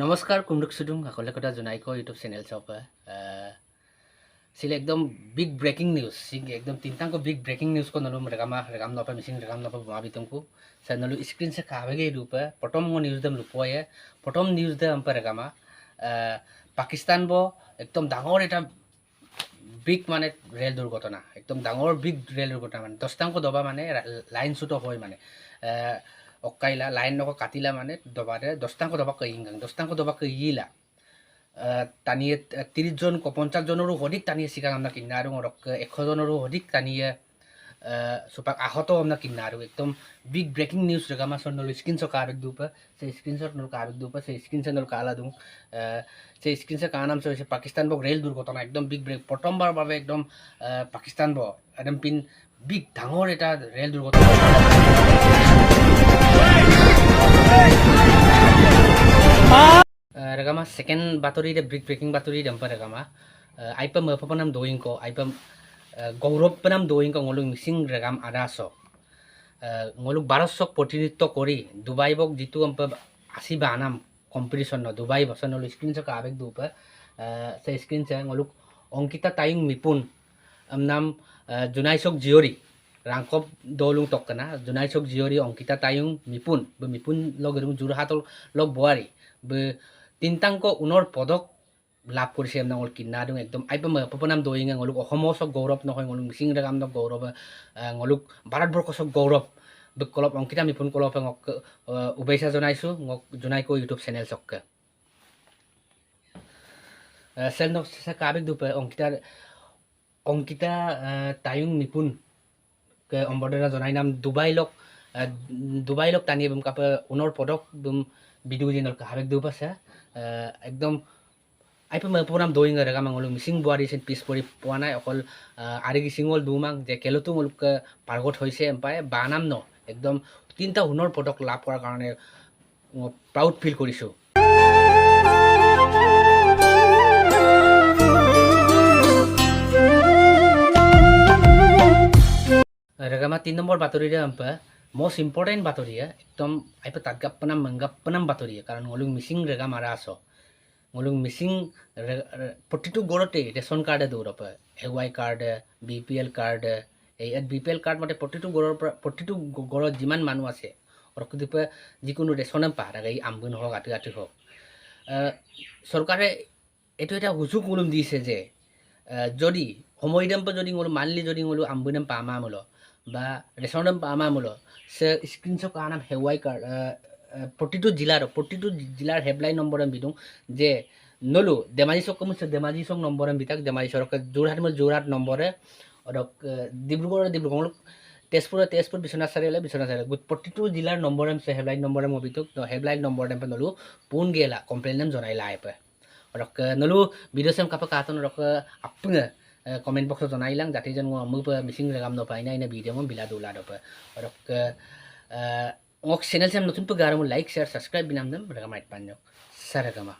নমস্কাৰ কুমৰুক চুডুং সকলে কথা জনাইক ইউটিউব চেনেল চপ sila ekdom big breaking news ekdom tintang ko big breaking news ko nalu regam no pa missing regam no pa buma bitung ko sa nalu screen se kawege rupa potom mo news dam lupoye potom news da ampa regama Pakistan bo ekdom dangor eta big mane rail durghotona ekdom dangor big rail durghotona mane 10 tang ko doba mane line shoot hoy mane okaila line no ko katila mane dobare 10 tang ko doba ko ingang 10 tang ko doba ko yila টানিয়ে 30 জন 50 জনৰো অধিক টানিয়ে চিকাং আমৰা কিনাৰো rock 100 জনৰো অধিক টানিয়ে সুপাক আহত আমৰা কিনাৰো একদম বিগ ব্রেকিং নিউজ রেগামা সনল স্ক্রিনশট কারক দুপা সেই স্ক্রিনশট নল কারক দুপা সেই স্ক্রিনশট নল কালা দুং সেই স্ক্রিনশট কা নাম হইছে পাকিস্তান বক রেল দুর্ঘটনা একদম বিগ ব্রেক প্রথমবার ভাবে একদম পাকিস্তান ব একদম পিন বিগ ডাঙর এটা রেল দুর্ঘটনা regama second battery de breaking battery dampa regama aipa mapapanam doing ko aipa gaurop panam doing ko ngolung missing regam adaso ngoluk 1200 protinitto kori dubai bok jitu ampa asi banam competition no dubai bosan ol screen sa kabek dupa sa screen sa ngoluk ongkita tayung mipun amnam junaisok jiori rangkop dolung tokkana junaisok jiori ongkita tayung mipun be mipun logurung jurhatol log boari be tintang ko unor podok লাভ কৰিছে আমনা ngol kinadung ekdom aipam papanam doing ngoluk ohomosok gaurav নহয় ngoluk missing regam no gaurav ngoluk bharatborkosok gaurav bekolop ongkita mipun kolop ngok ubaisa jonaisu ngok jonai ko youtube channel sokka sel no sa kabek dupa ongkita tayung mipun ke ombodera jonai nam dubai lok tani bum kap unor podok bum video jinol ka habek dupa sa একদম আইপা মাপুরাম দোইং রেগা মাংলো missing বুয়ারি সেন piece পরি পোয়ানাই অকল আরেগি সিংল দুমাং যে কেলতো মুলক পারগত হইছে এম্পায় বানাম ন একদম তিনটা হুনর পদক লাভ করার কারণে প্রাউড ফিল করিছো রেগামা 3 নম্বর বাতরি রে এম্পা most important batoria ekdom aipa tatgappanam manggappanam batoria karon ngolung missing rega mara aso ngolung missing প্ৰতিটো গড়তে ৰেশন কাৰ্ড দৌৰপা এৱাই কাৰ্ড বিপিএল কাৰ্ড এই বিপিএল কাৰ্ড মতে প্ৰতিটো গড়ত যিমান মানুহ আছে ৰকদিপা যিকোনো ৰেশন পাৰা এই আমবন হক আটি হক চৰকাৰে এটো এটা হুজুক মুলুম দিছে যে যদি সময়দাম্প যদি ngolu মানলি যদি ngolu আমবনাম পামা মল বা রেশনদাম পামা মল সে স্ক্রিনশট কানাম হেৱাই কাৰ্ড প্ৰতিটো জিলাৰ হেডলাইন নম্বৰ বিদুং যে নলু দেমাজি চক কমছে দেমাজি চক নম্বৰ বিতাক দেমাজি চৰক যোৰহাট নম্বৰে অৰক ডিব্ৰুগড় তেজপুৰ বিশ্বনাথ চাৰিআলি প্ৰতিটো জিলাৰ নম্বৰ সে হেডলাইন নম্বৰ মবিতুক হেডলাইন নম্বৰ দেম নলু পুন গেলা কমপ্লেইন নাম জনাইলা আইপে অৰক নলু ভিডিও সেম কাপা কাতন ৰক আপং কমেন্ট বক্স জনাইলাং জাতি জন মু মিসিং রেগাম ন পাই না ইনা ভিডিও মম বিলা দোলা দপ অরক ওক চ্যানেল সেম নতুন প গারম লাইক শেয়ার সাবস্ক্রাইব বিনাম দম রেগামাইট পাঞ্জক সারাগামা